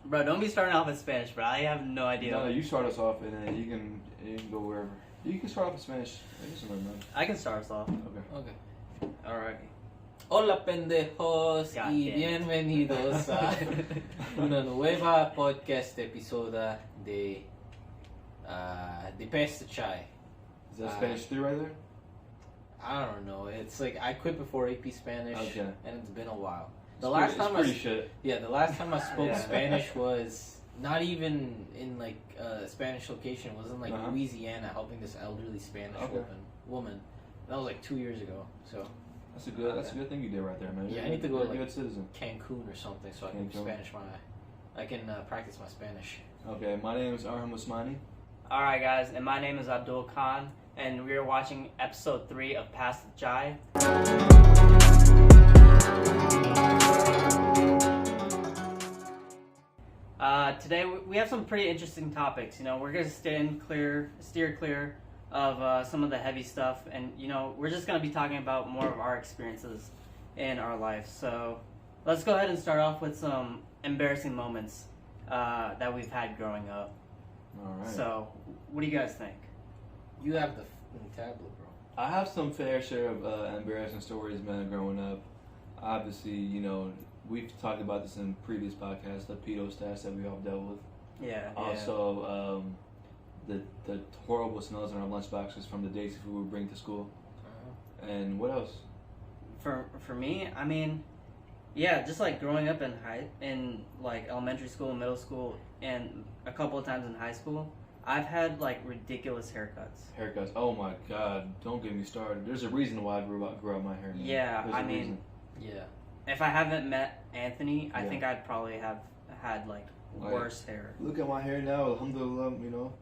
Bro, don't be starting off with Spanish, bro. I have no idea. No, you start us off, and then you can go wherever. You can start off with Spanish. I can start us off. Okay. Alright. Hola pendejos God y damn it. bienvenidos a una nueva podcast episodio de Pasta Chai. Is that Spanish 3 right there? I don't know. It's like I quit before AP Spanish, Okay. and it's been a while. The last time I spoke Yeah. Spanish was not even in like a Spanish location. It was in like Louisiana, helping this elderly Spanish woman. That was like 2 years ago. So that's a good thing you did right there, man. Yeah, I need to go You're like a good citizen. Cancun or something so I can practice my Spanish. Okay, my name is Arham Usmani. Alright, guys, and my name is Abdul Khan, and we are watching episode 3 of Pasta Chai. Today we have some pretty interesting topics. You know, we're gonna steer clear of some of the heavy stuff, and you know, we're just gonna be talking about more of our experiences in our life. So let's go ahead and start off with some embarrassing moments that we've had growing up. All right. So, what do you guys think? You have the tablet, bro. I have some fair share of embarrassing stories, man, growing up. Obviously, you know, we've talked about this in previous podcasts, the pedo stats that we all dealt with. Yeah. Also, the horrible smells in our lunchboxes from the Desi food we would bring to school. And what else? For me, I mean, yeah, just like growing up in like elementary school, middle school, and a couple of times in high school, I've had like ridiculous haircuts. Oh my God! Don't get me started. There's a reason why I grew out my hair. Man. Yeah, There's I a mean, reason. yeah. If I haven't met Anthony, I think I'd probably have had like worse hair. Look at my hair now, alhamdulillah, you know.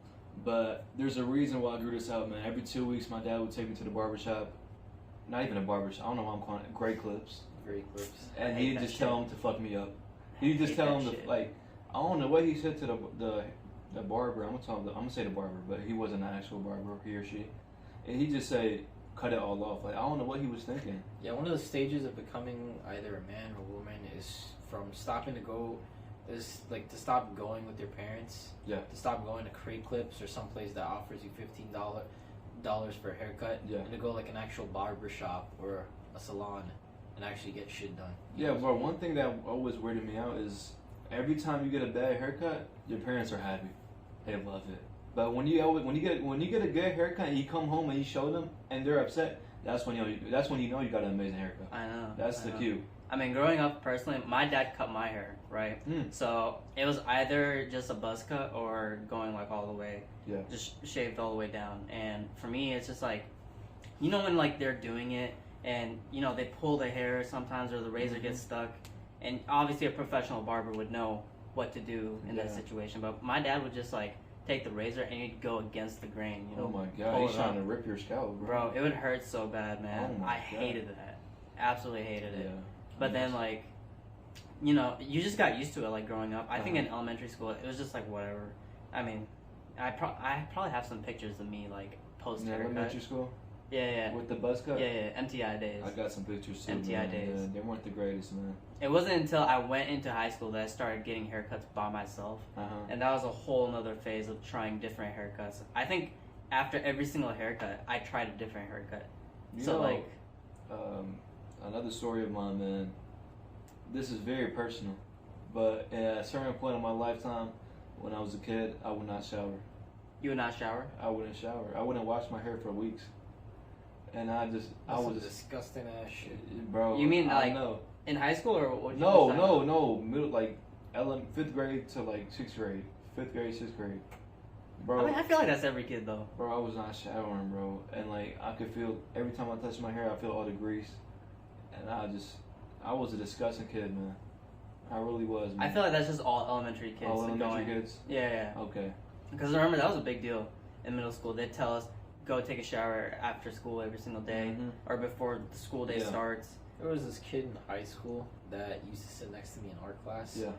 But there's a reason why I grew this out, man. Every 2 weeks, my dad would take me to the barbershop. Not even a barbershop. I don't know why I'm calling it. Great clips. And he'd just tell him to fuck me up. He'd just tell him to, like, I don't know what he said to the barber. I'm gonna say the barber, but he wasn't an actual barber, he or she. And he'd just say, cut it all off. Like, I don't know what he was thinking. Yeah, one of the stages of becoming either a man or woman is from stopping to go, is like to stop going with your parents. Yeah. To stop going to Crate Clips or someplace that offers you $15 for a haircut. Yeah. And to go like an actual barber shop or a salon and actually get shit done. Yeah, bro, one thing that always weirded me out is every time you get a bad haircut, your parents are happy. They love it. But when you get a good haircut and you come home and you show them and they're upset, that's when you know you got an amazing haircut. I know. That's the cue. I mean, growing up personally, my dad cut my hair, right? So it was either just a buzz cut or going like all the way, just shaved all the way down. And for me, it's just like, you know, when like they're doing it and you know they pull the hair sometimes or the razor gets stuck, and obviously a professional barber would know what to do in that situation. But my dad would just like take the razor and he'd go against the grain. You know, oh my God, he's trying to rip your scalp, bro. Bro, it would hurt so bad, man. Oh my I hated that. Absolutely hated it. Yeah. But then, like, you know, you just got used to it, like, growing up. I think in elementary school, it was just, like, whatever. I mean, I probably have some pictures of me, like, post-haircut. Elementary school? Yeah. With the buzz cut? Yeah, MTI days. I got some pictures, too, MTI days. Yeah, they weren't the greatest, man. It wasn't until I went into high school that I started getting haircuts by myself. And that was a whole nother phase of trying different haircuts. I think after every single haircut, I tried a different haircut. Another story of mine, man. This is very personal, but at a certain point in my lifetime, when I was a kid, I would not shower. You would not shower? I wouldn't shower. I wouldn't wash my hair for weeks, and I was disgusting ass shit, bro. You mean like in high school or what? No, middle, like 5th grade to like 6th grade, 5th grade, 6th grade. Bro, I mean, I feel like that's every kid though. Bro, I was not showering, bro, and like I could feel every time I touched my hair, I feel all the grease, and I was a disgusting kid, man. I really was, man. I feel like that's just all elementary kids. All elementary kids? Yeah. Okay. Because remember, that was a big deal in middle school. They'd tell us, go take a shower after school every single day or before the school day starts. There was this kid in high school that used to sit next to me in art class. Yeah.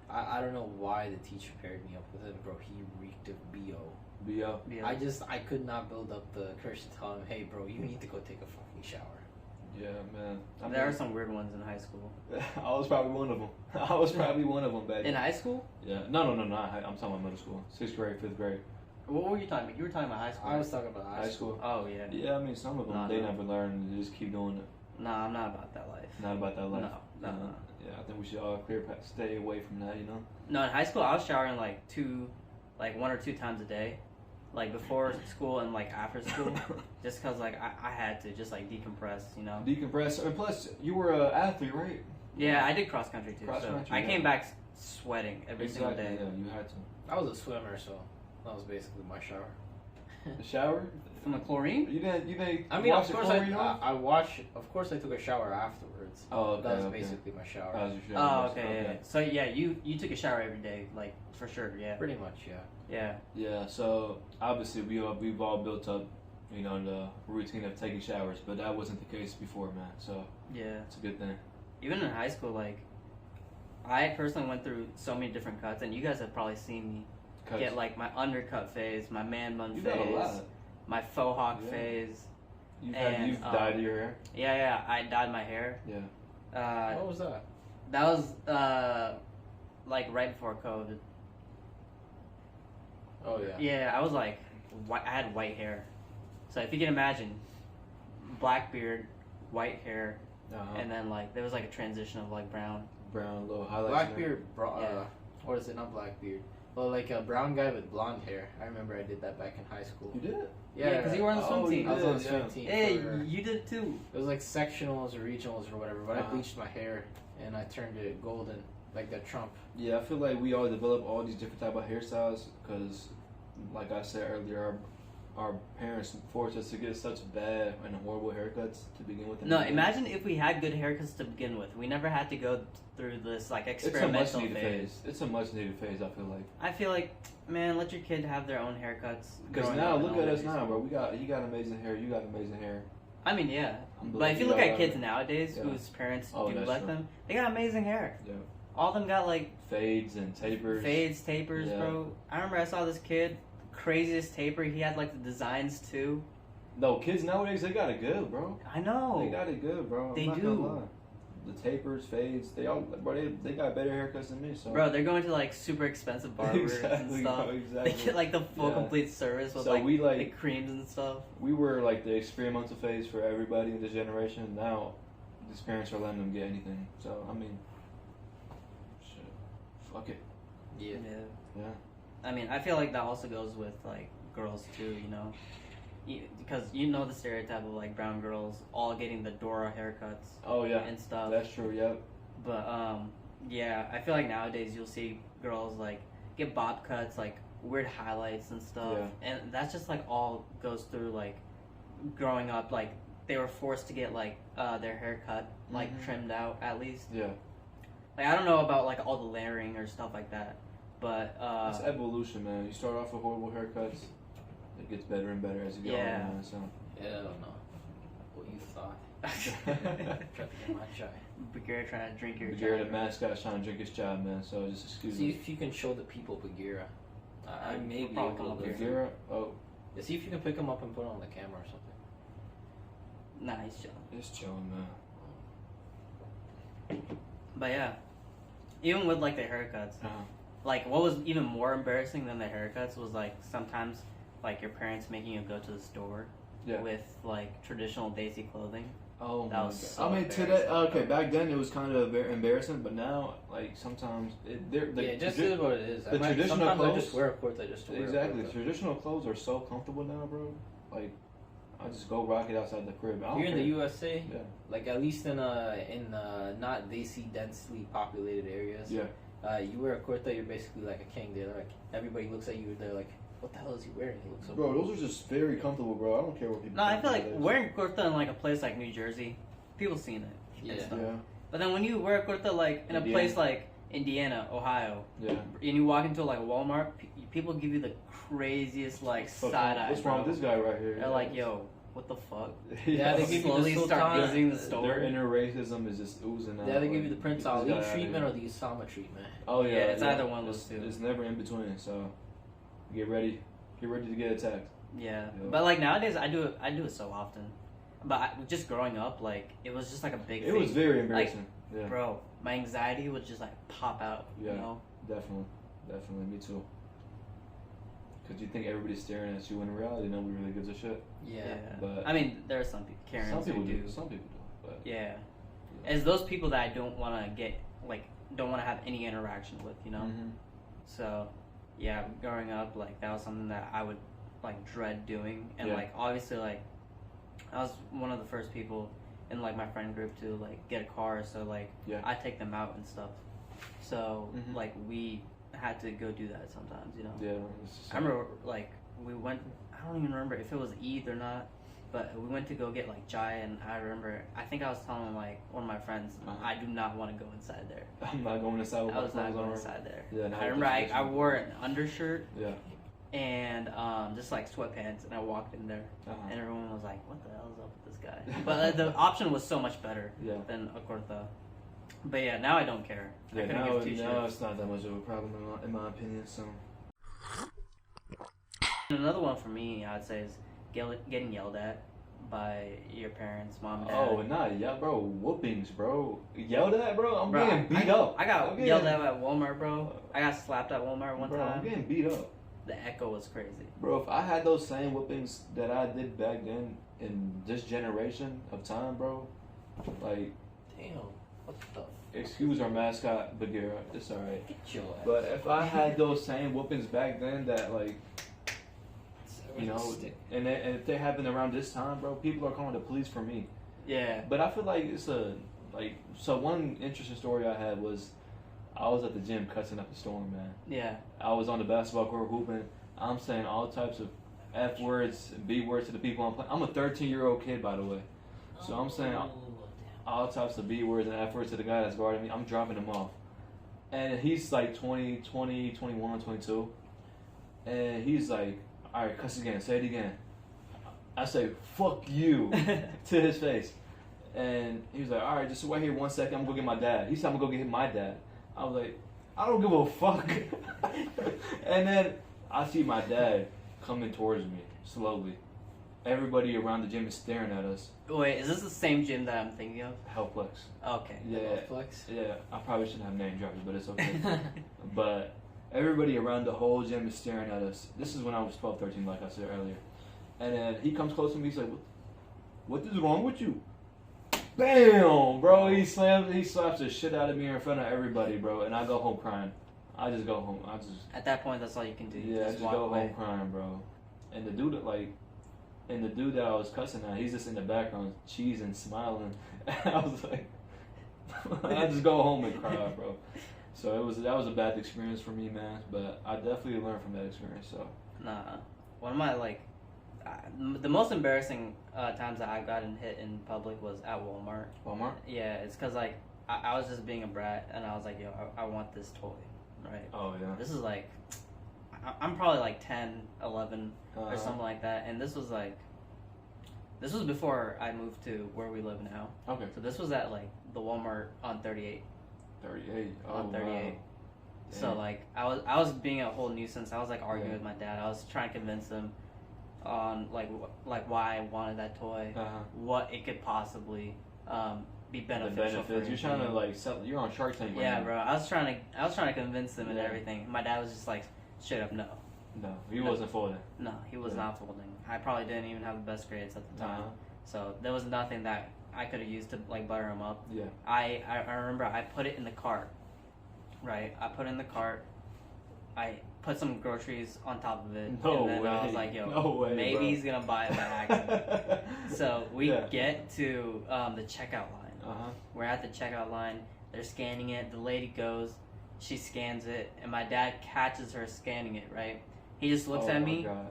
I don't know why the teacher paired me up with him, bro. He reeked of BO. BO? I could not build up the courage to tell him, hey, bro, you need to go take a fucking shower. Yeah, man. There are some weird ones in high school. I was probably one of them. Back then. In high school? Yeah. No. I'm talking about middle school. 6th grade, 5th grade. What were you talking about? You were talking about high school. I was talking about high school. Oh, yeah. Yeah, I mean, some of them, they never learn. They just keep doing it. Nah, I'm not about that life. Not about that life? No. Yeah, I think we should all stay away from that, you know? No, in high school, I was showering like 1 or 2 times a day. Like before school and like after school. Just because like I had to just like decompress, you know? Decompress. And plus, you were an athlete, right? Yeah, I did cross country too. I came back sweating every single day. Yeah, you had to. I was a swimmer, so that was basically my shower. The shower? From the chlorine? You didn't I mean, wash of course I watched. Of course, I took a shower afterwards. Oh, okay. That was basically my shower. That was your shower. Oh, okay. Yeah. So yeah, you took a shower every day, like for sure. Yeah. Pretty much, yeah. Yeah. Yeah. So obviously we've all built up, you know, the routine of taking showers, but that wasn't the case before, man. So yeah, it's a good thing. Even in high school, like I personally went through so many different cuts, and you guys have probably seen me get like my undercut phase, my man bun phase, my faux hawk phase. You've dyed your hair? Yeah, I dyed my hair. Yeah. What was that? That was like right before COVID. Oh yeah. Yeah, I was like, I had white hair. So if you can imagine, black beard, white hair, and then like there was like a transition of like brown, little highlights. Black beard, or is it not black beard? Well, like a brown guy with blonde hair. I remember I did that back in high school. You did? Yeah, because you were on the swim team. I was on the swim team. Hey, you did too. It was like sectionals or regionals or whatever, but I bleached my hair and I turned it golden, like that Trump. Yeah, I feel like we all develop all these different type of hairstyles because, like I said earlier, our parents forced us to get such bad and horrible haircuts to begin with. No, imagine if we had good haircuts to begin with. We never had to go through this like experimental phase. It's a much needed phase. I feel like, man, let your kid have their own haircuts. Because now, look at us now, bro. You got amazing hair. You got amazing hair. I mean, yeah. But if you look at kids nowadays whose parents do let them, they got amazing hair. Yeah. All of them got like fades and tapers. Tapers, bro. I remember I saw this kid. Craziest taper. He had like the designs too. No, kids nowadays, they got it good, bro. I know. They got it good, bro. They do. The tapers, fades, they got better haircuts than me. So bro, they're going to like super expensive barbers and stuff. Exactly. They get like the full complete service with the creams and stuff. We were like the experimental phase for everybody in this generation. Now, these parents are letting them get anything. So I mean, shit, fuck it. Yeah. Yeah. I mean, I feel like that also goes with like girls too, you know, because you know the stereotype of like brown girls all getting the Dora haircuts. Oh yeah, and stuff. That's true. Yep. But yeah, I feel like nowadays you'll see girls like get bob cuts, like weird highlights and stuff, and that's just like all goes through like growing up. Like they were forced to get like their hair cut, like trimmed out at least. Yeah. Like I don't know about like all the layering or stuff like that. But it's evolution, man. You start off with horrible haircuts, it gets better and better as you go on, man. So I don't know what you thought. Trying to get my chai. Bagheera trying to drink your chai. Bagheera, the mascot's trying to drink his chai, man. So just excuse me. See if you can show the people Bagheera. I may be able to. Bagheera? Oh. Yeah, see if you can pick him up and put him on the camera or something. Nah, he's chilling. He's chilling, man. But yeah, even with like the haircuts. Like, what was even more embarrassing than the haircuts was, like, sometimes, like, your parents making you go to the store with, like, traditional Desi clothing. Oh, that was so I mean, today, okay, back then it was kind of embarrassing, but now, like, sometimes... it just is what it is. The traditional clothes... I just wear a kurta just to wear Exactly. The traditional clothes are so comfortable now, bro. Like, I just go rock it outside the crib. Here in the USA, like, at least in not Desi densely populated areas... Yeah. You wear a kurta, you're basically like a king. They're like, everybody looks at you, they're like, what the hell is he wearing? He looks so bro, those are just very comfortable, bro. I don't care what people No, I feel like wearing kurta in like a place like New Jersey, people seen it. Yeah. But then when you wear a kurta like in a place like Indiana, Ohio, and you walk into like Walmart, people give you the craziest like side eye. What's wrong with this guy right here? They're like, yo, what the fuck? Yeah, they slowly start using the store. Their inner racism is just oozing out. Yeah, they give you the Prince Ali treatment or the Usama treatment. Oh yeah, it's either one of those two. It's never in between. So get ready to get attacked. Yeah, but like nowadays, I do it so often. But just growing up, like, it was just like a big It thing. was very embarrassing. Like, yeah. Bro, my anxiety would just like pop out. Yeah. You know. Definitely, me too. Because you think everybody's staring at you, in reality, nobody really gives a shit. Yeah. But I mean, there are some people, Karens some people who do. Some people do. But Yeah. It's those people that I don't want to get, like, don't want to have any interaction with, you know? Mm-hmm. So, yeah, growing up, like, that was something that I would, like, dread doing. And, like, obviously, like, I was one of the first people in, like, my friend group to, like, get a car. So, like, I take them out and stuff. So, like, we had to go do that sometimes, you know? Yeah. I remember, like, we went, I don't even remember if it was Eid or not, but we went to go get, like, chai, and I think I was telling, like, one of my friends, I do not want to go inside there. I'm not going inside with my clothes on. I was not going inside there. Yeah, I remember I wore an undershirt. Yeah. And just, like, sweatpants, and I walked in there, and everyone was like, what the hell is up with this guy? But the option was so much better than a kurta. But yeah, now I don't care. Yeah, now it's not that much of a problem in my opinion. So another one for me, I'd say, is getting yelled at by your parents, mom, and dad. Oh, not yeah, bro. Whoopings, bro. Yelled at, bro. I'm getting beat up. I got yelled at Walmart, bro. I got slapped at Walmart one time. I'm getting beat up. The echo was crazy. Bro, if I had those same whoopings that I did back then in this generation of time, bro, like, damn. What the? Excuse our mascot, Bagheera. It's alright. Get your ass. But if I had those same whoopings back then, that like, you know, and if they happen around this time, bro, people are calling the police for me. Yeah. But I feel like it's so one interesting story I had was I was at the gym cussing up the storm, man. Yeah. I was on the basketball court hooping. I'm saying all types of F words, B words to the people I'm playing. I'm a 13-year-old kid, by the way. So I'm saying all types of B words and F words to the guy that's guarding me. I'm dropping him off. And he's like 20, 21, 22. And he's like, all right, cuss again, say it again. I say, fuck you, to his face. And he was like, all right, just wait here 1 second, I'm gonna go get my dad. He said, I'm gonna go get my dad. I was like, I don't give a fuck. And then I see my dad coming towards me, slowly. Everybody around the gym is staring at us. Wait, is this the same gym that I'm thinking of? Hellplex. Okay. Yeah. Hellplex? Yeah, I probably shouldn't have name dropped, but it's okay. But everybody around the whole gym is staring at us. This is when I was 12, 13, like I said earlier. And then he comes close to me, he's like, what is wrong with you? Bam! Bro, he slaps the shit out of me in front of everybody, bro. And I go home crying. I just go home. At that point, that's all you can do. Yeah, I just go home crying, bro. And the dude that I was cussing at, he's just in the background, cheesing, smiling. And I was like, I just go home and cry, bro. So that was a bad experience for me, man. But I definitely learned from that experience. So nah, one of my the most embarrassing times that I gotten hit in public was at Walmart. Walmart? Yeah, it's because like I was just being a brat, and I was like, yo, I want this toy, right? Oh yeah. This is like, I'm probably like 10, 11 or something like that, and this was before I moved to where we live now. Okay. So this was at like the Walmart on 38. 38. Oh, on 38. Wow. So like I was being a whole nuisance. I was like arguing with my dad. I was trying to convince him on like why I wanted that toy, what it could possibly be beneficial for him. You're trying to like sell. You're on Shark Tank. Yeah, bro. I was trying to convince him and everything. My dad was just like straight up no. No, he wasn't folding. No, he was not folding. I probably didn't even have the best grades at the time, so there was nothing that I could have used to like butter him up. Yeah. I remember I put it in the cart. Right. I put it in the cart. I put some groceries on top of it. No and then way. I was like, yo, no way, maybe bro. he's going to buy it by accident. So we get to the checkout line. We're at the checkout line. They're scanning it. The lady goes. She scans it. And my dad catches her scanning it, right? He just looks at me. God.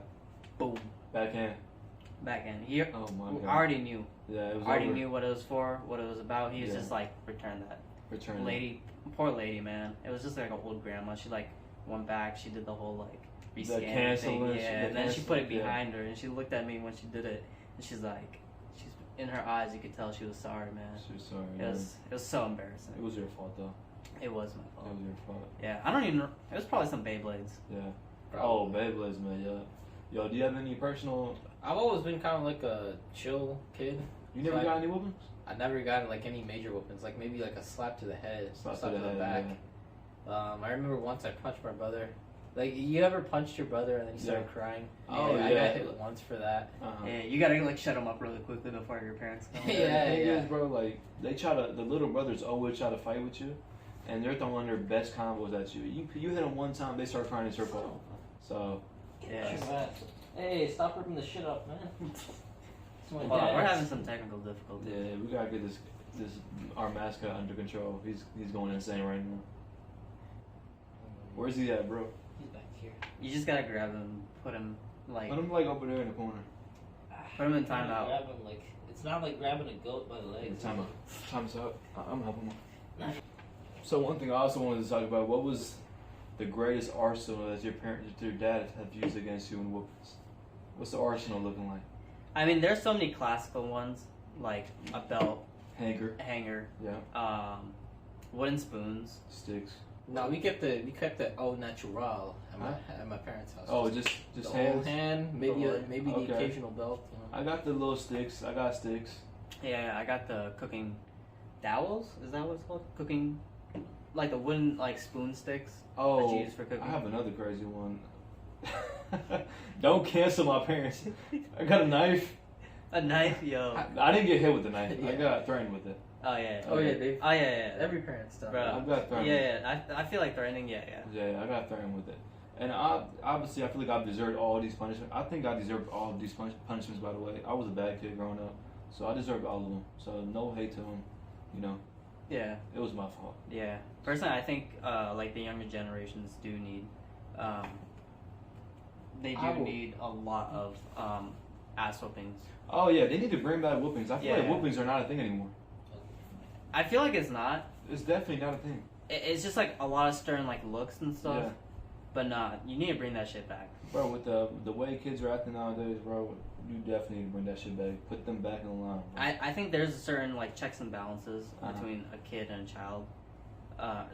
Boom. Backhand. He oh my God. already knew. Yeah, it was already knew what it was for, what it was about. He was just like, return that. Poor lady, man. It was just like an old grandma. She like went back. She did the whole like rescan thing. Yeah, and then she put it behind her, and she looked at me when she did it, and she's like, in her eyes, you could tell she was sorry, man. She was sorry. It was so embarrassing. It was your fault though. It was my fault. It was your fault. Yeah, I don't even. It was probably some Beyblades. Yeah. Oh, Beyblades, man. Yeah. Yo, do you have any personal? I've always been kind of like a chill kid. You never got any whoopings? I never got like any major whoopings. Like maybe like a slap to the head, slap to the back. Yeah. I remember once I punched my brother. Like, you ever punched your brother and then you started crying? Oh, yeah. I got hit once for that. Yeah, you gotta like shut him up really quickly before your parents come. Yeah. Bro, like, the little brothers always try to fight with you, and they're throwing their best combos at you. You hit them one time, they start crying in circle. So, yeah. Hey, stop ripping the shit up, man. We're having some technical difficulties. Yeah, we gotta get this our mascot under control. He's going insane right now. Where's he at, bro? He's back here. You just gotta grab him, put him like over there in the corner. Put him in timeout. Grab him like it's not like grabbing a goat by the legs. Time's up. I'm helping him. So one thing I also wanted to talk about: what was the greatest arsenal that your dad have used against you in whoopings? What's the arsenal looking like? I mean, there's so many classical ones like a belt, hanger, yeah, wooden spoons, sticks. No, we kept the au natural at my parents' house. Oh, just the hands? whole hand, maybe Okay. the occasional belt. You know? I got the little sticks. I got sticks. Yeah, I got the cooking dowels. Is that what it's called? Cooking, like the wooden like spoon sticks. Oh, that you use for cooking. I have another crazy one. Don't cancel my parents. I got a knife. A knife, yo. I didn't get hit with the knife. Yeah. I got threatened with it. Oh yeah. Dave. Oh yeah. Every parent's done. Bro, I got threatened. Yeah. I feel like threatening. Yeah. Yeah, I got threatened with it. And obviously, I feel like I've deserved all these punishments. I think I deserved all of these punishments, by the way. I was a bad kid growing up, so I deserved all of them. So no hate to them, you know. Yeah. It was my fault. Yeah. Personally, I think like the younger generations do need, need a lot of ass whoopings. Oh yeah, they need to bring back whoopings. I feel like whoopings are not a thing anymore. I feel like it's not. It's definitely not a thing. It's just like a lot of stern like looks and stuff. Yeah. But nah, you need to bring that shit back. Bro, with the way kids are acting nowadays, bro, you definitely need to bring that shit back. Put them back in the line. Bro. I think there's a certain like checks and balances between a kid and a child. A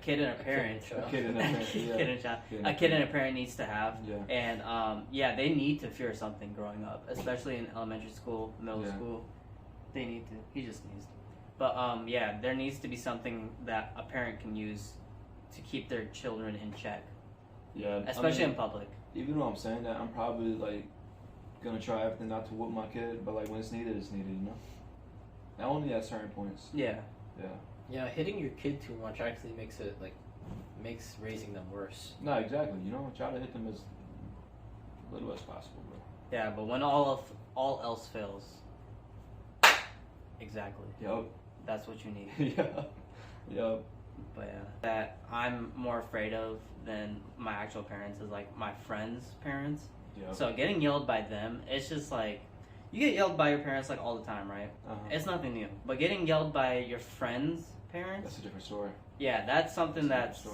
kid and a parent. A kid and a parent. Yeah. Kid and a child. A kid and a parent needs to have. Yeah. And they need to fear something growing up, especially in elementary school, middle school. They need to. He just needs to. But there needs to be something that a parent can use to keep their children in check. Yeah. Especially in public. Even though I'm saying that, I'm probably like gonna try everything not to whoop my kid, but like when it's needed, you know. And only at certain points. Yeah. Yeah. Yeah, hitting your kid too much actually makes raising them worse. No, exactly. You know, try to hit them as little as possible, bro. Yeah, but when all else fails, exactly. Yup. That's what you need. Yup. But yeah, that I'm more afraid of than my actual parents is like my friends' parents. Yep. So getting yelled by them, it's just like you get yelled by your parents like all the time, right? It's nothing new. But getting yelled by your friends' parents, that's a different story. Yeah, that's something that's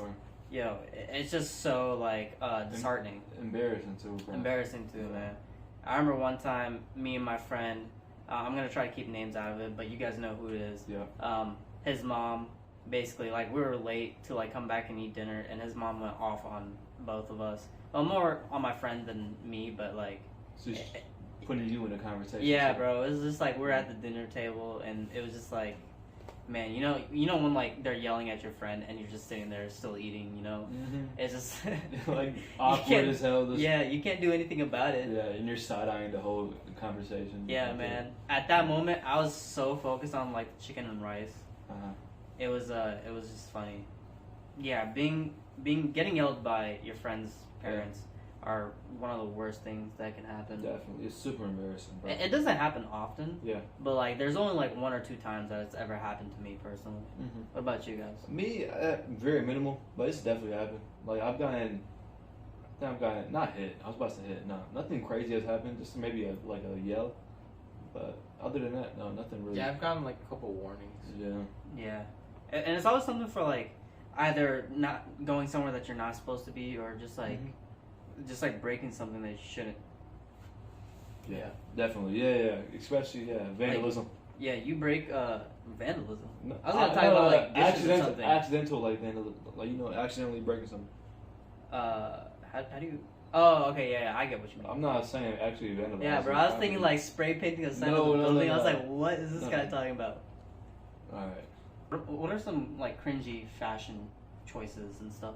it's just so like disheartening. Embarrassing too, bro. Embarrassing too, man. I remember one time, me and my friend, I'm gonna try to keep names out of it, but you guys know who it is. Yeah. His mom, basically, like we were late to like come back and eat dinner, and his mom went off on both of us. Well, more on my friend than me, but like. So she's putting you in a conversation. Yeah, bro. It was just like we're at the dinner table, and it was just like, man, you know when like they're yelling at your friend, and you're just sitting there still eating, you know. Mm-hmm. It's just like awkward as hell. Yeah, you can't do anything about it. Yeah, and you're side eyeing the whole conversation. Yeah, man. At that moment, I was so focused on like chicken and rice. It was just funny. Yeah, getting yelled by your friend's parents are one of the worst things that can happen. Definitely, it's super embarrassing, bro. It doesn't happen often. Yeah. But like, there's only like 1 or 2 times that it's ever happened to me personally. Mm-hmm. What about you guys? Me, very minimal, but it's definitely happened. Like I've gotten not hit. I was about to hit. No, nothing crazy has happened. Just maybe a yell. But other than that, no, nothing really. Yeah, I've gotten like a couple warnings. Yeah. Yeah, and it's always something for like either not going somewhere that you're not supposed to be, or just like breaking something that you shouldn't. Yeah, definitely. Yeah. Especially vandalism. Like, yeah, you break vandalism. No, I was gonna talk about like dishes or something. Accidental like vandalism, like accidentally breaking something. How do you Oh, okay, yeah, I get what you mean. I'm not saying actually vandalizing. Yeah, bro, I was thinking like spray painting a side of the building. I was like, what is this guy talking about? Alright. What are some like cringy fashion choices and stuff?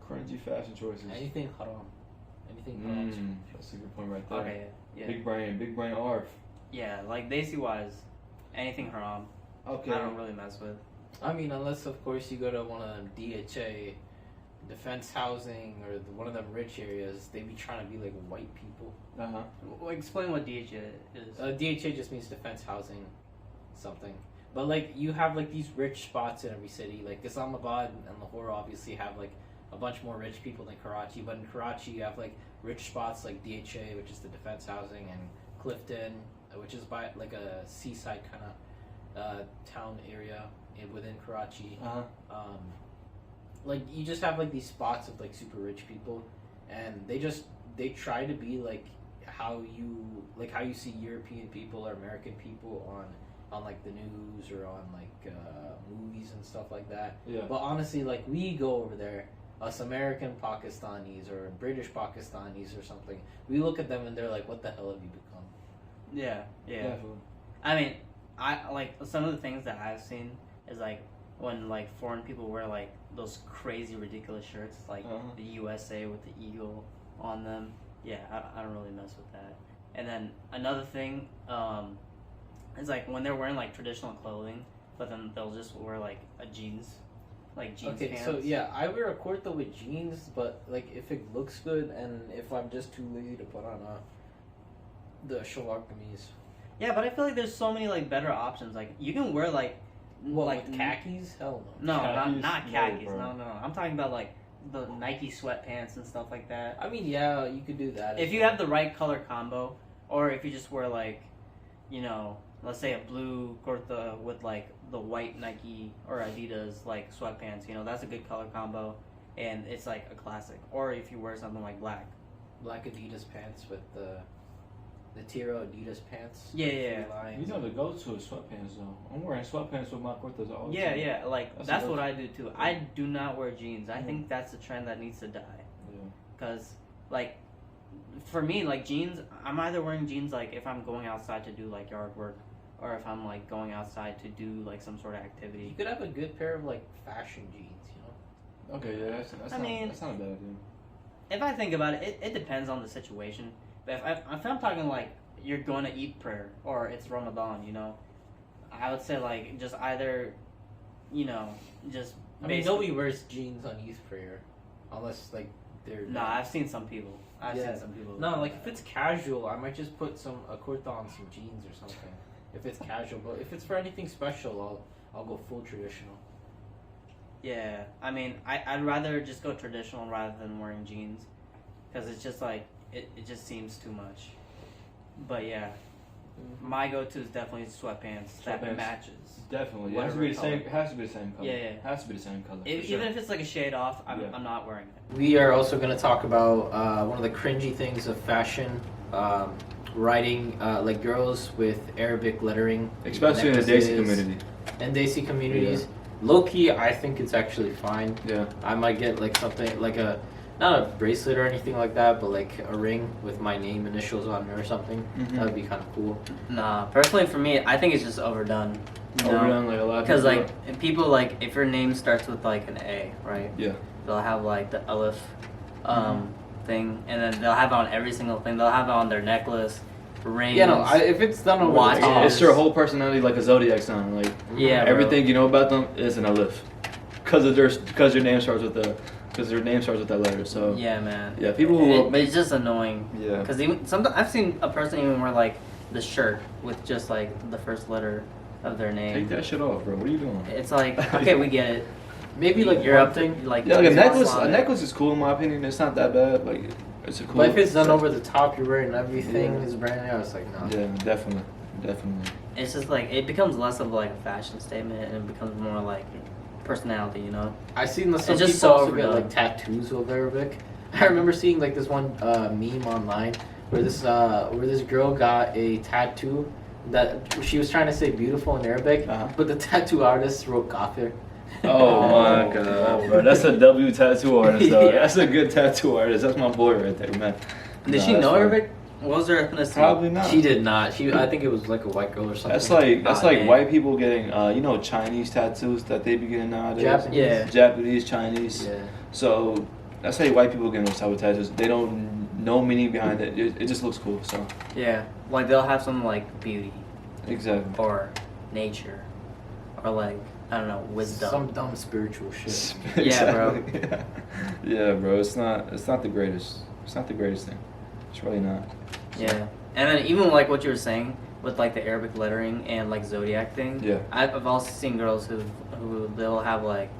Cringy fashion choices. Anything haram. Anything haram. That's a good point right there. Okay, yeah. Big brain arf. Yeah, like Desi wise, anything haram. Okay. I don't really mess with. I mean, unless of course you go to one of them DHA, defense housing, or one of them rich areas, they be trying to be like white people. Well, explain what DHA is. DHA just means defense housing, something. But like you have like these rich spots in every city, like Islamabad and Lahore obviously have like a bunch more rich people than Karachi. But in Karachi you have like rich spots like DHA, which is the defense housing, and Clifton, which is by like a seaside kind of town area within Karachi. Like you just have like these spots of like super rich people, and they try to be like how you see European people or American people on like the news or on like movies and stuff like that. Yeah. But honestly, like we go over there, us American Pakistanis or British Pakistanis or something, we look at them and they're like, what the hell have you become? Yeah. Definitely. I mean, I like some of the things that I've seen is like when like foreign people wear like those crazy ridiculous shirts like the USA with the eagle on them. Yeah, I don't really mess with that. And then another thing is like when they're wearing like traditional clothing, but then they'll just wear like a jeans pants. Okay, so yeah, I wear a kurta with jeans, but like if it looks good and if I'm just too lazy to put on the shalwar kameez. Yeah, but I feel like there's so many like better options. Like you can wear like like khakis? Hell no. No, khakis? not khakis. No, No. I'm talking about like the Nike sweatpants and stuff like that. I mean, yeah, you could do that. If you have the right color combo, or if you just wear like, you know, let's say a blue kurta with like the white Nike or Adidas like sweatpants, you know, that's a good color combo, and it's like a classic. Or if you wear something like black Adidas pants with the Tiro Adidas pants. Yeah. You know the go-to is sweatpants though. I'm wearing sweatpants with my kurtas all the time. Yeah, like that's what I do too. I do not wear jeans. I think that's a trend that needs to die. Yeah. Because like for me, like jeans, I'm either wearing jeans like if I'm going outside to do like yard work, or if I'm like going outside to do like some sort of activity. You could have a good pair of like fashion jeans, you know. Okay, yeah, that's not a bad idea. If I think about it, it depends on the situation. But if I'm talking like you're going to eat prayer or it's Ramadan, you know, I would say like just either, you know, just. I mean, nobody wears jeans on youth prayer, unless like they're. Nah, I've seen some people. No, like if it's casual, I might just put a kurta on some jeans or something. If it's casual, but if it's for anything special, I'll go full traditional. Yeah, I mean, I'd rather just go traditional rather than wearing jeans, because it's just like it just seems too much. But yeah, my go-to is definitely sweatpants that matches. Definitely, it has to be the same. It has to be the same color. Yeah. It has to be the same color. Even if it's like a shade off, I'm not wearing it. We are also going to talk about one of the cringy things of fashion. Writing like girls with Arabic lettering, especially in the Desi community. And Desi communities, low key, I think it's actually fine. Yeah, I might get like something like not a bracelet or anything like that, but like a ring with my name initials on it or something. That would be kind of cool. Nah, personally for me, I think it's just overdone. Overdone, like a lot of people. Because like people like if your name starts with like an A, right? Yeah. They'll have like the Aleph thing, and then they'll have it on every single thing. They'll have it on their necklace, rings. Yeah, no. If it's done over watches. It's your whole personality, like a zodiac sign. Like everything you know about them is an Aleph, because your name starts with that letter. So yeah, man. Yeah, people who. But it's just annoying. Yeah. Because even sometimes I've seen a person even wear like the shirt with just like the first letter of their name. Take that shit off, bro. What are you doing? It's like okay, we get it. Maybe like you're up to like yeah, like a necklace. A necklace is cool in my opinion. It's not that bad. Like it's a cool. But if it's done over the top, you're wearing everything is brand new. It's like no. Yeah, definitely. It's just like it becomes less of like a fashion statement and it becomes more like personality, you know. I seen some people also get like tattoos with Arabic. I remember seeing like this one meme online where this girl got a tattoo that she was trying to say beautiful in Arabic, but the tattoo artist wrote kafir. Oh my god, bro. That's a W tattoo artist, though. Yeah. That's a good tattoo artist. That's my boy right there, man. Did she know Arabic? What was her ethnicity? Probably not. She did not. I think it was like a white girl or something. That's like white people getting Chinese tattoos that they be getting nowadays. Japanese. Yeah. Japanese, Chinese. Yeah. So that's how white people get those type of tattoos. They don't know meaning behind it. It just looks cool. So. Yeah, like they'll have some like beauty. Exactly. Or nature, or like I don't know, wisdom. Some dumb spiritual shit. Yeah, bro. Yeah, bro. It's not the greatest. It's not the greatest thing. It's really not. Yeah, and then even like what you were saying with like the Arabic lettering and like zodiac thing. Yeah. I've also seen girls who they'll have like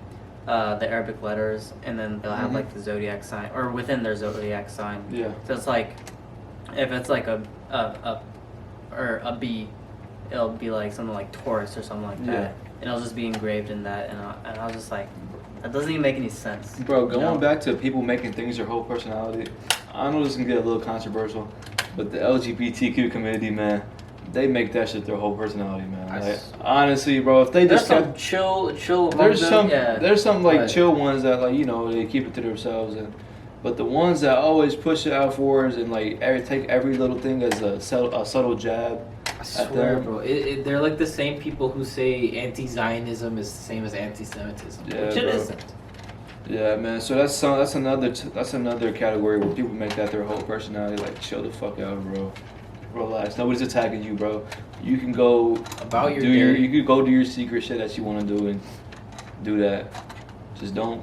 the Arabic letters and then they'll have like the zodiac sign or within their zodiac sign. Yeah. So it's like if it's like a B, it'll be like something like Taurus or something like that. Yeah. And it'll just be engraved in that, and I was just like, that doesn't even make any sense. Bro, going back to people making things their whole personality, I know this can get a little controversial, but the LGBTQ community, man, they make that shit their whole personality, man. Like, honestly, bro, if they there's just some chill. there's some like Right. chill ones that like they keep it to themselves, but the ones that always push it out forwards and like take every little thing as a subtle jab. I swear, bro. They're like the same people who say anti-Zionism is the same as anti-Semitism, Yeah, which it bro. isn't. Yeah, man. So that's another category where people make that their whole personality. Like, chill the fuck out, bro. Relax. Nobody's attacking you, bro. You can go About your you day. could go do your secret shit that you want to do and do that. Just don't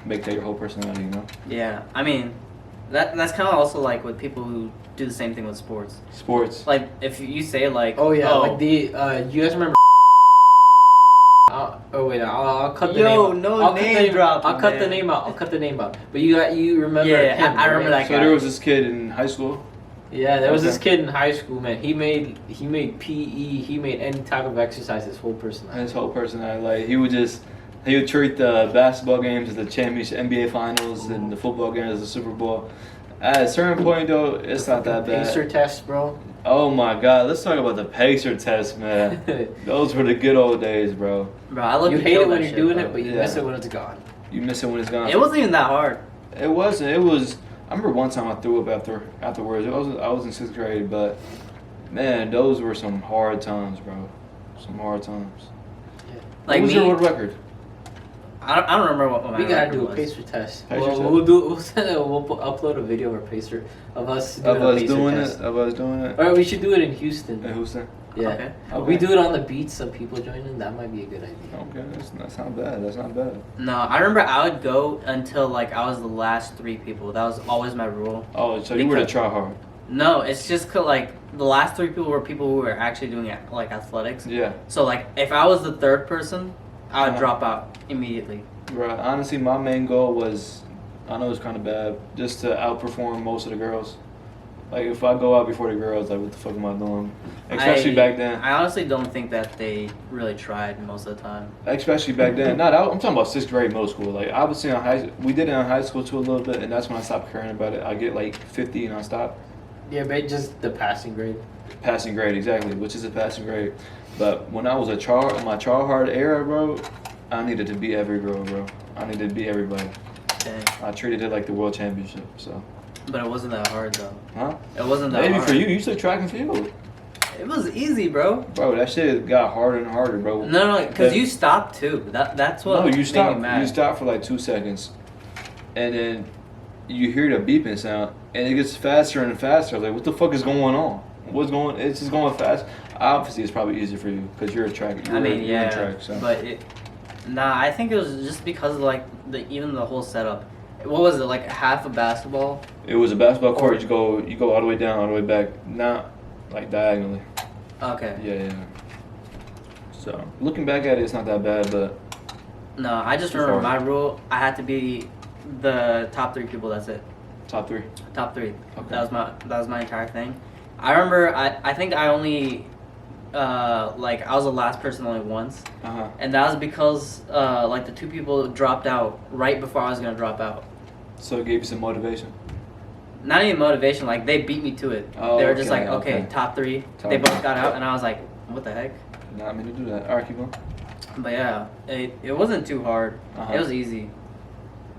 make that your whole personality, you know? Yeah, I mean, that's kind of also like with people who do the same thing with sports. Sports. Like if you say like, like the you guys remember? I'll cut the name. Yo, out. no I'll name cut the, dropping, I'll cut man. the name out. I'll cut the name out. But you remember? Yeah, him, I remember right? that So guy. there was this kid in high school. Yeah, there was Okay. this kid in high school, man. He made PE. He made any type of exercise his whole personality. His whole personality, like he would treat the basketball games as the championship, NBA finals, and the football games as the Super Bowl. At a certain point, though, it's not that bad. Pacer test, bro. Oh my God, let's talk about the pacer test, man. Those were the good old days, bro. Bro, I love You to hate kill it when that you're shit, doing bro. it, but you Yeah. miss it when it's gone. You miss it when it's gone. It wasn't even that hard. It wasn't. It was. I remember one time I threw up afterwards. I was in 6th grade, but man, those were some hard times, bro. Some hard times. Like what was me, your world record? I don't remember what my We gotta record do a was. pacer test. Pacer test? We'll upload a video of our pacer of us doing Of a us pacer doing test. it. Of us doing it. Or we should do it in Houston. In Houston. Yeah. Okay. If we do it on the beach, some people join in. That might be a good idea. Okay, that's not bad. That's not bad. No, I remember I would go until like I was the last 3 people. That was always my rule. Oh, so you were to try hard. No, it's just 'cause, like the last 3 people were people who were actually doing like athletics. Yeah. So like if I was the 3rd person, I would Uh-huh. drop out immediately. Right. Honestly, my main goal was, I know it's kind of bad, just to outperform most of the girls. Like if I go out before the girls, like what the fuck am I doing? Especially back then. I honestly don't think that they really tried most of the time. Especially back then. No, I'm talking about 6th grade, middle school. Like I was in we did it in high school too a little bit, and that's when I stopped caring about it. I get like 50 and I stop. Yeah, but just the passing grade. Passing grade, exactly, which is a passing grade. But when I was in my try hard era, bro, I needed to beat every girl, bro. I needed to beat everybody. Dang. I treated it like the world championship. So. But it wasn't that hard though. Huh? It wasn't that Maybe hard. for you, you took track and field. It was easy, bro. Bro, that shit got harder and harder, bro. No, because Yeah. you stopped too. That's what No, you made me stop. mad. You stop for like 2 seconds, and then you hear the beeping sound, and it gets faster and faster. Like, what the fuck is going on? What's going? It's just going fast. Obviously, it's probably easier for you because you're a track. You're in track, so. But I think it was just because of like even the whole setup. What was it like? Half a basketball. It was a basketball court. You go all the way down, all the way back, not like diagonally. Okay. Yeah. So looking back at it, it's not that bad, but No, I just Too remember far. my rule. I had to be the top 3 people. That's it. top 3. Top 3. Okay. That was my entire thing. I remember. I think I only like I was the last person only once, and that was because like the 2 people dropped out right before I was gonna drop out. So it gave you some motivation. Not even motivation. Like they beat me to it. Oh, They were just okay, like, okay, okay. top 3. Top They both three. got out, and I was like, what the heck? Not meant to do that. All right, keep going. But yeah, it wasn't too hard. It was easy.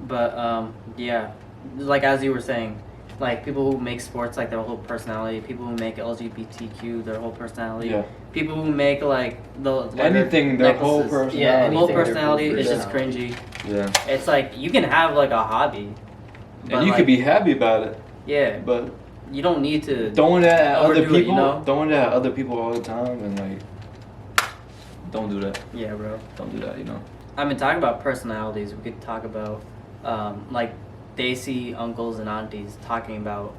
But yeah, like as you were saying, like people who make sports like their whole personality, people who make LGBTQ their whole personality, people who make like anything their whole personality, whole personality is just cringy. Yeah, it's like you can have like a hobby, and you could be happy about it. Yeah, but you don't need to throwing that at other people. It, you know? Throwing that at other people all the time, and like, don't do that. Yeah, bro. Don't do that. You know. I mean, talking about personalities, we could talk about like Desi uncles and aunties talking about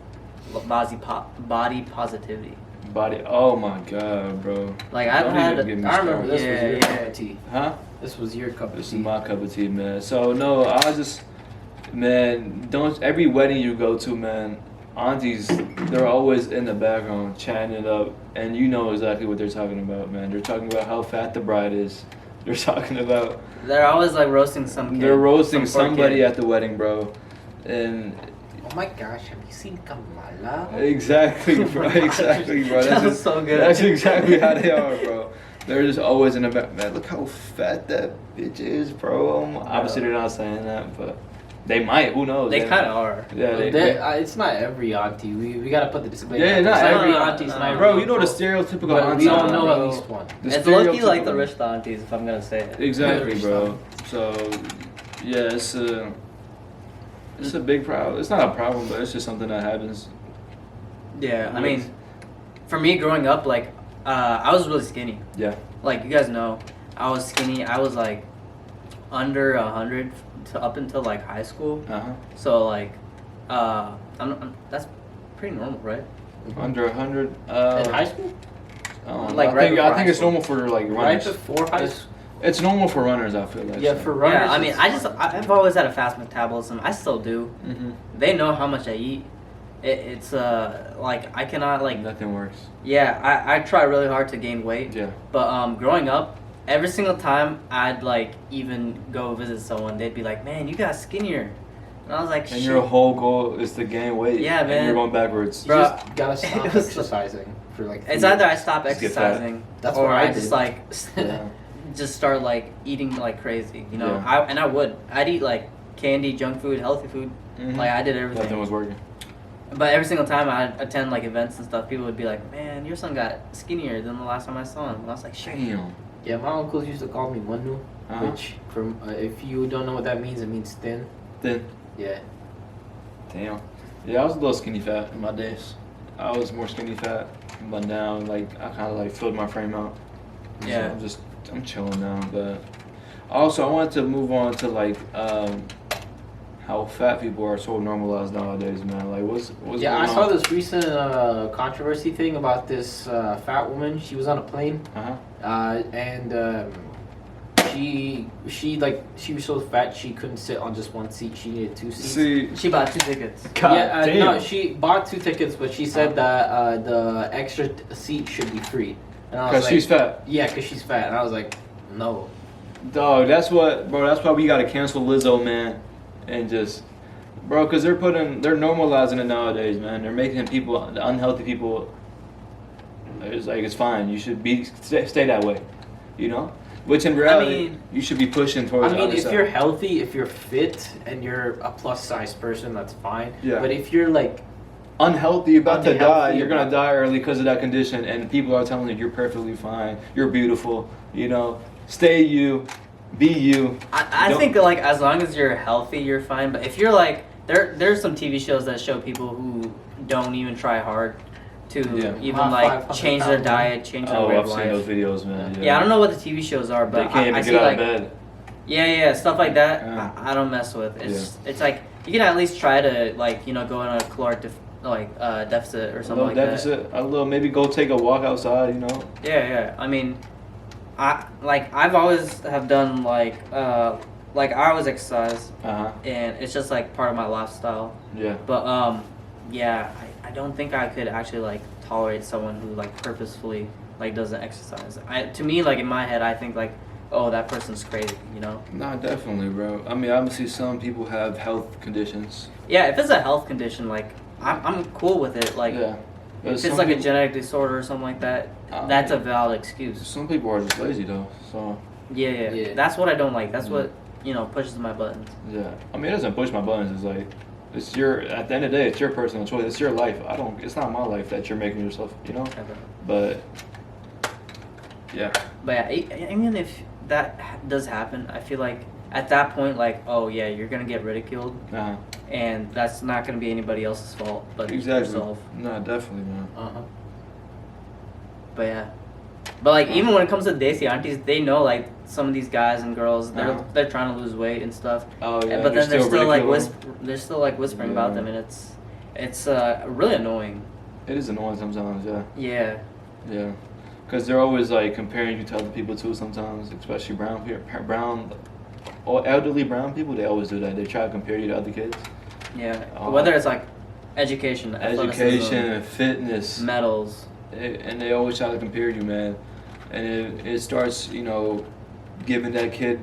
body positivity. Oh my god, bro. Like I remember this was your cup of tea. Huh? This was your cup of tea. This is my cup of tea, man. So no, I just, man, every wedding you go to, man, aunties, they're always in the background chatting it up, and you know exactly what they're talking about, man. They're talking about how fat the bride is. They're talking about. They're always like roasting some kid. They're roasting somebody at the wedding, bro, and. Oh my gosh, have you seen Kamala? Exactly, bro. Exactly, bro. That's so good. That's exactly how they are, bro. They're just always in the back. Man, look how fat that bitch is, bro. Obviously, they're not saying that, but they might. Who knows? They kind of are. Yeah, it's not every auntie. We gotta put the disclaimer. Yeah, not every auntie. Bro, you know the stereotypical auntie. We all know at least one. It's lucky like the rich aunties, if I'm gonna say it. Exactly, bro. So, yeah, it's a big problem. It's not a problem, but it's just something that happens. Yeah, I mean, for me growing up, like, I was really skinny. Yeah. Like, you guys know, I was skinny. I was, like, under 100 up until, like, high school. So, like, that's pretty normal, right? Under 100? In high school? I think it's normal for, like, runners. Right before high school? It's normal for runners, I feel like. Yeah, for runners. Yeah, I mean, I've always had a fast metabolism. I still do. Mm-hmm. They know how much I eat. It's like I cannot like. Nothing works. Yeah, I try really hard to gain weight. Yeah. But growing up, every single time I'd like even go visit someone, they'd be like, "Man, you got skinnier," and I was like, "Shit." And your whole goal is to gain weight. Yeah, man. And you're going backwards. You just gotta stop exercising for like. It's either I stop exercising, that's or what I did. just like. Yeah. Just start like eating like crazy, you know. Yeah. I'd eat like candy, junk food, healthy food. Mm-hmm. Like I did everything. Nothing was working. But every single time I'd attend like events and stuff, people would be like, "Man, your son got skinnier than the last time I saw him." And I was like, "Shit." Yeah, my uncles used to call me Manu, which from if you don't know what that means, it means thin. Thin. Yeah. Damn. Yeah, I was a little skinny fat in my days. I was more skinny fat, but now like I kind of like filled my frame out. Yeah. So I'm chilling now, but also I wanted to move on to like how fat people are so normalized nowadays, man. Like what's yeah, I saw this recent controversy thing about this fat woman. She was on a plane, and she was so fat she couldn't sit on just one seat. She needed 2 seats. See, she bought 2 tickets. God damn. No, she bought 2 tickets, but she said that the extra seat should be free. Because she's fat. Yeah, because she's fat. And I was like, no. Dog, that's why we gotta cancel Lizzo, man, and just, bro, because they're normalizing it nowadays, man. They're making the unhealthy people. It's like it's fine. You should stay that way, you know. Which in reality, you should be pushing towards. I mean, if you're healthy, if you're fit, and you're a plus size person, that's fine. Yeah. But if you're like unhealthy, about to die, you're gonna die early because of that condition, and people are telling you you're perfectly fine, you're beautiful, you know, stay you, be you. I think like as long as you're healthy, you're fine. But if you're like there's some TV shows that show people who don't even try hard to even like change their diet, change their way of life. I've seen those videos, man. Yeah, I don't know what the TV shows are, but they can't even get out of bed. Yeah, stuff like that. I don't mess with. It's like you can at least try to like go on a caloric deficit or something like that. Maybe go take a walk outside, you know. Yeah. I mean, I've always have done like I always exercise, and it's just like part of my lifestyle. Yeah. But I don't think I could actually like tolerate someone who like purposefully like doesn't exercise. To me, like in my head, I think like, oh, that person's crazy, you know? Nah, definitely, bro. I mean, obviously some people have health conditions. Yeah, if it's a health condition, like I'm cool with it. Like if it's like a genetic disorder or something like that, that's a valid excuse. Some people are just lazy though, so. Yeah. That's what I don't like. That's what pushes my buttons. Yeah, I mean, it doesn't push my buttons. It's like it's your. At the end of the day, it's your personal choice. It's your life. It's not my life that you're making yourself. But yeah. But yeah, even if that does happen, I feel like at that point, like, oh yeah, you're gonna get ridiculed, and that's not gonna be anybody else's fault but yourself. No, definitely not. But yeah, but like even when it comes to Desi aunties, they know like some of these guys and girls, they're trying to lose weight and stuff. Oh yeah. But then they're still like whispering about them, and it's really annoying. It is annoying sometimes. Yeah. Yeah. Because they're always like comparing you to other people too. Sometimes, especially elderly brown people, they always do that. They try to compare you to other kids. Yeah. Whether it's like education, fitness, medals. And they always try to compare you, man. And it starts, giving that kid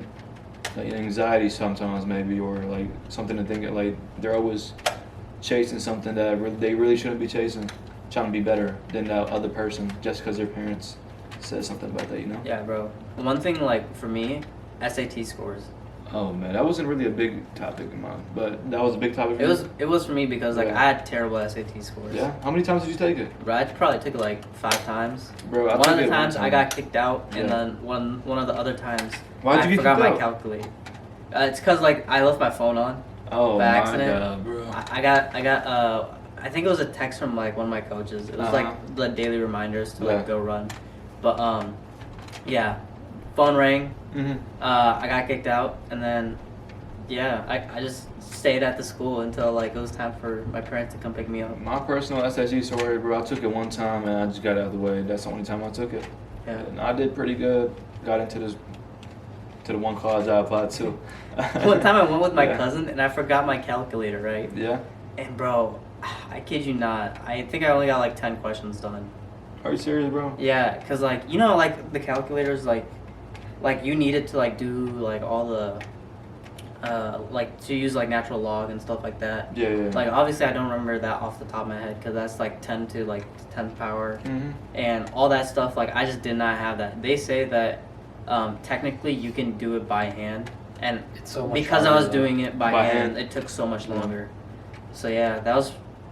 like anxiety sometimes, maybe, or like something to think. Like they're always chasing something that they really shouldn't be chasing, trying to be better than that other person just because their parents said something about that. Yeah, bro. One thing, like for me, SAT scores. Oh man, that wasn't really a big topic of mine, but that was a big topic for you? It was for me because like I had terrible SAT scores. Yeah? How many times did you take it? Bro, I probably took it like 5 times. Bro, one of the times I got kicked out, and then one of the other times I forgot my calculator. It's because like I left my phone on. Oh by accident. My God, bro. I got I think it was a text from like one of my coaches. It was like the daily reminders to like go run, but yeah, phone rang. I got kicked out, and then I just stayed at the school until like it was time for my parents to come pick me up. My personal SAT story, bro, I took it one time and I just got out of the way. That's the only time I took it. Yeah. And I did pretty good. Got into the one college I applied to. One time I went with my cousin and I forgot my calculator, right? Yeah. And bro, I kid you not, I think I only got like 10 questions done. Are you serious, bro? Yeah, cause like like the calculators like you needed to like do like all the like to use like natural log and stuff like that. Yeah. Like obviously I don't remember that off the top of my head because that's like 10 to like 10th power, and all that stuff. Like I just did not have that. They say that technically you can do it by hand, and it's so much because I was doing it by hand, it took so much longer. So yeah,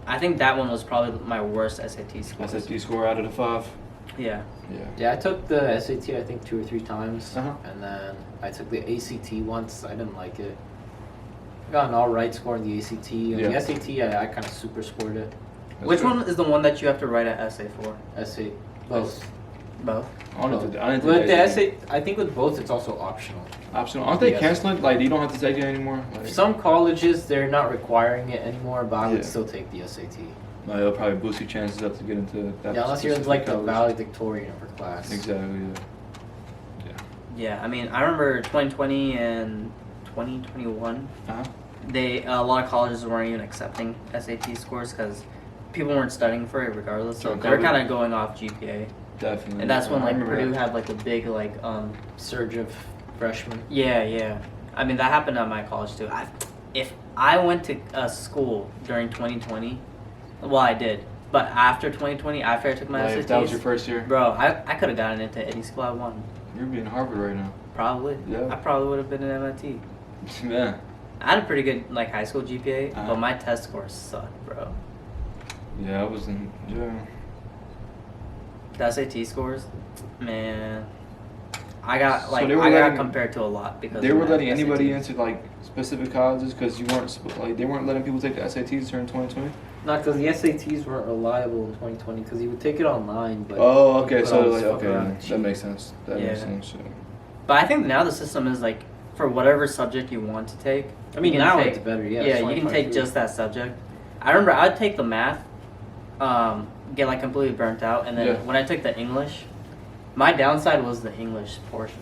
I think that one was probably my worst SAT score. SAT score out of the 5. Yeah. Yeah, I took the SAT I think 2 or 3 times, and then I took the ACT once. I didn't like it. I got an alright score in the ACT. And the SAT, I kind of super scored it. Which one is the one that you have to write an essay for? Essay. Both. I didn't do the essay, I think with both it's also optional. Optional? Aren't they canceling? Like you don't have to take it anymore? Like, some colleges, they're not requiring it anymore, but I would still take the SAT. No, it'll probably boost your chances up to get into that. Yeah, unless you're like the valedictorian of your class. Exactly. Yeah, I mean, I remember 2020 and 2021. A lot of colleges weren't even accepting SAT scores because people weren't studying for it regardless. So they were kind of going off GPA. Definitely. And that's when like Purdue had like a big like surge of freshmen. Yeah. I mean that happened at my college too. If I went to a school during 2020, well I did, but after 2020, after I took my SATs, if that was your first year, bro, I could have gotten into any school I wanted. You're being Harvard right now. Probably. Yeah. I probably would have been in MIT. Yeah. I had a pretty good like high school GPA, but my test scores sucked, bro. Yeah, I wasn't. Yeah. The SAT scores, man. I got compared to a lot because they were letting anybody into like specific colleges because you weren't they weren't letting people take the SATs during 2020. Not because the SATs weren't reliable in 2020 because you would take it online. But okay, so that makes sense. That makes sense. Yeah. But I think now the system is like for whatever subject you want to take. I mean now it's better. Yeah, you can take just that subject. I remember I'd take the math, get like completely burnt out, and then when I took the English, my downside was the English portion.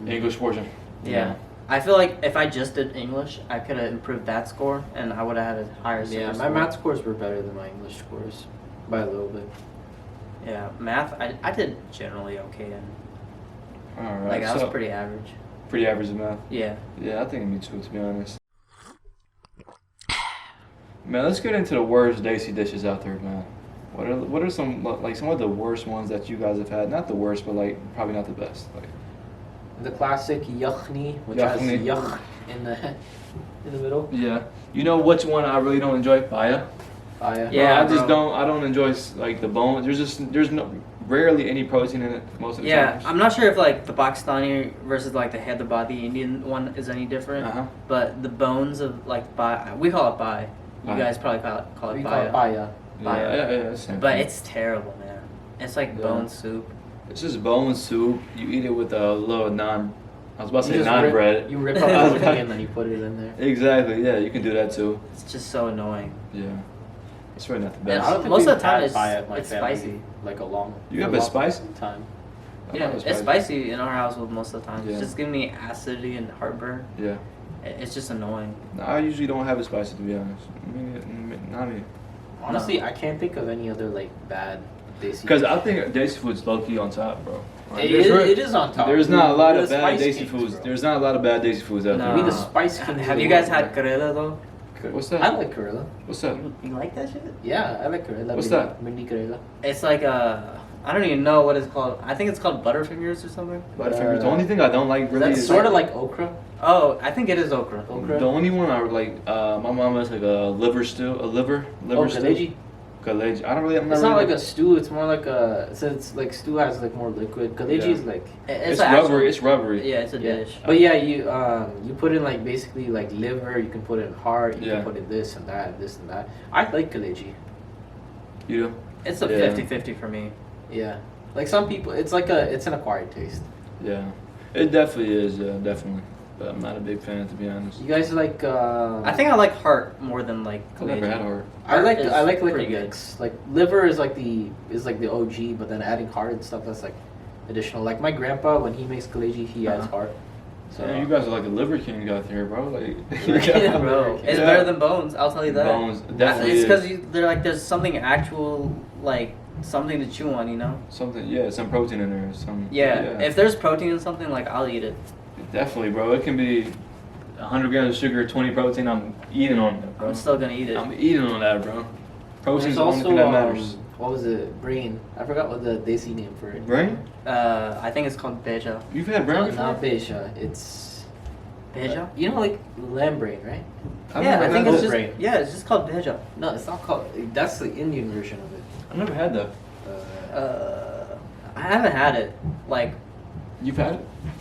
English portion. Yeah. I feel like if I just did English, I could have improved that score, and I would have had a higher score. Yeah, my math scores were better than my English scores by a little bit. Yeah, math, I did generally okay in. All right. Like, I was pretty average. Pretty average in math? Yeah. Yeah, I think me too, to be honest. Man, let's get into the worst Desi dishes out there, man. What are some of the worst ones that you guys have had? Not the worst, but like probably not the best. Like the classic yakhni, which has yakh in the middle. Yeah. You know which one I really don't enjoy? Paya. Yeah, I don't enjoy like the bone. There's no rarely any protein in it most of the time. I'm not sure if like the Pakistani versus like the Hyderabadi Indian one is any different. But the bones of like we call it pie. You guys probably call it paya. Yeah, but it's terrible, man. It's like bone soup. It's just bone soup. You eat it with a little naan. I was about to say naan rip, bread. You rip up the and then you put it in there. Exactly. Yeah, you can do that too. It's just so annoying. Yeah. It's really not the best. I don't think most of the time it's spicy. Like a long. You have it spicy? Time. Yeah, it's spicy in our household most of the time. Yeah. It's just giving me acidity and heartburn. Yeah. It's just annoying. No, I usually don't have it spicy, to be honest. Not me. Honestly, I can't think of any other like bad Desi. Because I think Desi food's low key on top, bro. Like, it is on top. There's not a lot of bad Desi Desi foods. There's not a lot of bad Desi foods out there. I mean, the spice kings. Have you guys had Karela though? What's that? I like Karela. What's that? You like that shit? Yeah, I like Karela. What's that? Mindi Karela. It's like I don't even know what it's called. I think it's called Butterfingers or something. Butterfingers. The only thing I don't like really is sort of like okra. Oh, I think it is okra. The only one I like, my mom has like a liver stew, liver stew. Kaleji. It's not like a stew. It's more like a. Since like stew has like more liquid. Kaleji is like. It's rubbery. It's rubbery. Yeah, it's a dish. But yeah, you put in like basically like liver. You can put in heart. You can put in this and that, this and that. I like kaleji. You do? It's a 50-50 for me. Yeah, like some people, it's an acquired taste. Yeah, it definitely is. Yeah, definitely. But I'm not a big fan, to be honest. You guys like? I think I like heart more than like. I've never had heart. I like a mix. Like liver is like the OG, but then adding heart and stuff that's like additional. Like my grandpa, when he makes kaleji, he adds heart. So yeah, you guys are like the liver king out there, bro. Like, yeah, bro, it's better than bones. I'll tell you that. Bones, definitely. It's because they're like there's something actual like something to chew on, you know. Something, yeah, some protein in there. Yeah, if there's protein in something, like I'll eat it. Definitely, bro. It can be 100 grams of sugar, 20 protein. I'm eating on that, bro. I'm still gonna eat it. I'm eating on that, bro. Protein's the also only thing that matters. What was it? Brain. I forgot what the Desi name for it. Brain? I think it's called beja. You've had brain before? Not beja. It's beja. You know, like lamb brain, right? I think it's just brain. Yeah, it's just called beja. No, it's not called. That's the Indian version of it. I've never had that. I haven't had it. Like. You've had it?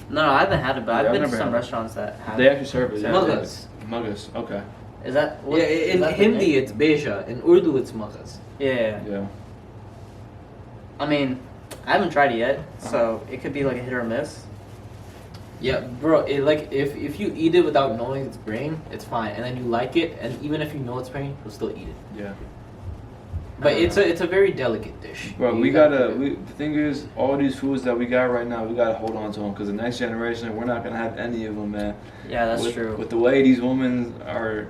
No, I haven't had it, but I've been to some had restaurants that have They actually serve it. Yeah. Maghaz. Okay. Is that? Yeah, in Hindi it's beja. In Urdu it's maghaz. Yeah. I mean, I haven't tried it yet, so it could be like a hit or miss. Yeah, bro. It like if you eat it without knowing it's brain, it's fine, and then you like it, and even if you know it's brain, you'll still eat it. Yeah. But it's a very delicate dish. Bro, the thing is, all these foods that we got right now, we gotta hold on to them, because the next generation, we're not gonna have any of them, man. Yeah, that's true. With the way these women are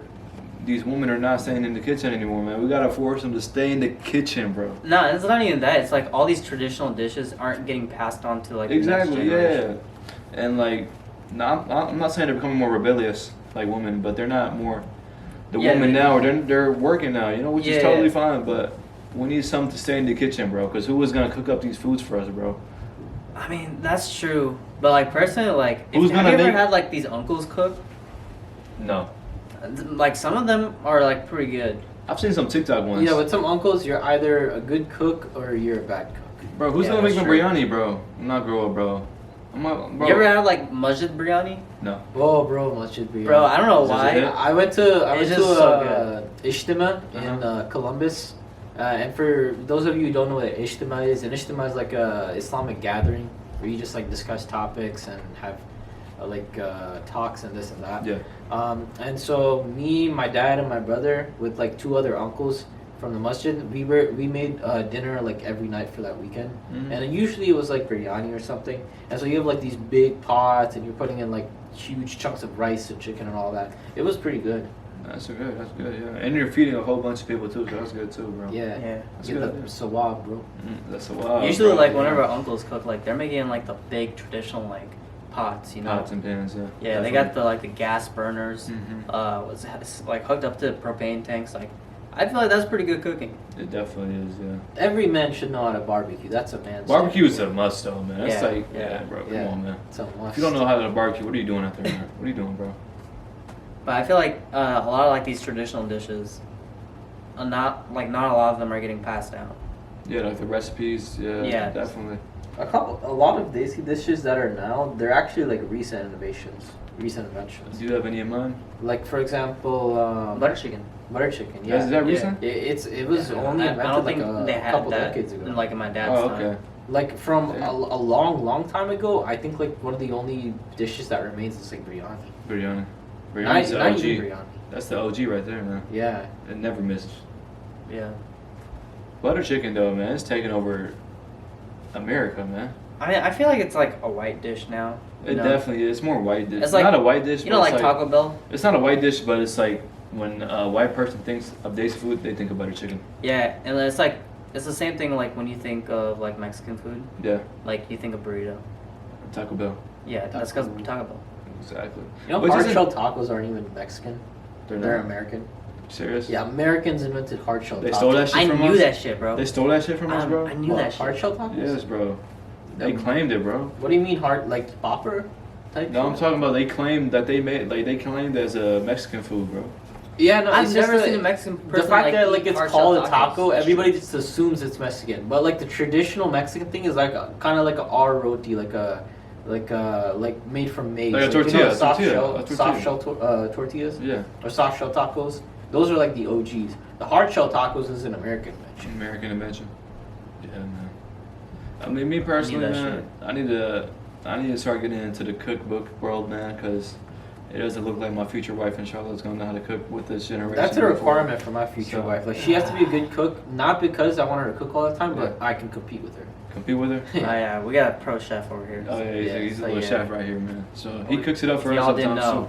not staying in the kitchen anymore, man. We gotta force them to stay in the kitchen, bro. No, it's not even that. It's like all these traditional dishes aren't getting passed on to like the next exactly, generation. Yeah. And like, no, I'm not saying they're becoming more rebellious like women, but they're not more. The women now, they're working now, you know, which is totally fine, but. We need something to stay in the kitchen, bro. Because who is gonna cook up these foods for us, bro? I mean, that's true. But like personally, like, have you ever had like these uncles cook? No. Like some of them are like pretty good. I've seen some TikTok ones. Yeah, with some uncles, you're either a good cook or you're a bad cook. Bro, who's gonna make me biryani, bro? I'm not grow up, bro. Bro. You ever had like masjid biryani? No. Oh, bro, masjid biryani. Bro, I don't know why. I went to Ijtima in Columbus. And for those of you who don't know what Ijtima is, an Ijtima is like a Islamic gathering where you just like discuss topics and have talks and this and that. Yeah. And so me, my dad, and my brother with like 2 other uncles from the masjid, we made dinner like every night for that weekend. Mm-hmm. And usually it was like biryani or something. And so you have like these big pots and you're putting in like huge chunks of rice and chicken and all that. It was pretty good. That's good, yeah. And you're feeding a whole bunch of people too, so that's good too, bro. Yeah. That's good. That sawab, bro. That's sawab. Usually, bro, like, whenever uncles cook, like, they're making, like, the big traditional, like, pots, you know? Pots and pans, yeah. Yeah, definitely. They got the, like, the gas burners, mm-hmm. like, hooked up to propane tanks, like, I feel like that's pretty good cooking. It definitely is, yeah. Every man should know how to barbecue. That's a man's Barbecue is a must, though, man. That's bro. Yeah. Come on, man. It's a must. If you don't know how to barbecue, what are you doing out there, man? What are you doing, bro? But I feel like a lot of like these traditional dishes, not a lot of them are getting passed down. Yeah, like the recipes. Yeah, definitely. A lot of Desi dishes that are now, they're actually like recent inventions. Do you have any in mind? Like for example, Butter chicken. Butter chicken. Yeah. Is that recent? It was only invented I don't think they a had couple that decades ago. in my dad's time. Okay. Like from a long time ago, I think like one of the only dishes that remains is like biryani. Biryani's the not OG. even biryani. That's the OG right there, man. Yeah. It never misses. Yeah. Butter chicken, though, man, it's taking over America, man. I feel like it's like a white dish now. It definitely is. It's more white dish. It's like, not a white dish. You know, like Taco Bell? It's not a white dish, but it's like when a white person thinks of Desi food, they think of butter chicken. Yeah, and it's like, it's the same thing like when you think of like Mexican food. Yeah. Like you think of burrito. Taco Bell. Yeah, that's because of Taco Bell. Exactly. You know, hard-shell tacos aren't even Mexican. They're American. Serious? Yeah, Americans invented hard-shell tacos. They stole that shit from us? I knew that shit, bro. They stole that shit from us, bro? I knew that shit. Hard-shell tacos? Yes, bro. They claimed it, bro. What do you mean hard, like popper type? No, I'm talking about they claimed that they claimed as a Mexican food, bro. Yeah, no, I've never seen a Mexican person. The fact that like it's called a taco, everybody just assumes it's Mexican. But like the traditional Mexican thing is like kind of like a R roti, like made from maize. Like a tortilla, you know, soft tortilla. shell tortillas. Yeah. Or soft shell tacos. Those are like the OGs. The hard shell tacos is an American invention. American invention. Yeah, man. I mean, me personally, man, I need to start getting into the cookbook world, man, because it doesn't look like my future wife in Charlotte's gonna know how to cook with this generation. That's a requirement for my future wife. Like she has to be a good cook, not because I want her to cook all the time, but I can compete with her. Compete with her? Oh yeah, we got a pro chef over here. Oh yeah, he's a little chef right here, man. So he cooks it up for us. Y'all didn't know.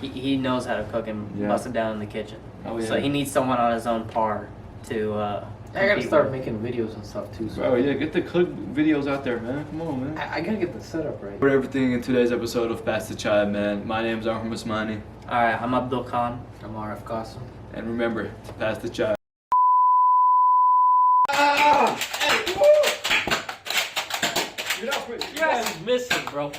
He knows how to cook and bust it down in the kitchen. Oh yeah. So he needs someone on his own par to. I gotta start making videos and stuff too. So. Bro, yeah, get the cook videos out there, man. Come on, man. I gotta get the setup right. For everything in today's episode of Pass the Chai, man. My name's Arham Usmani. Alright, I'm Abdul Khan. I'm RF Qasim. And remember, pass the chai. You guys missing, bro.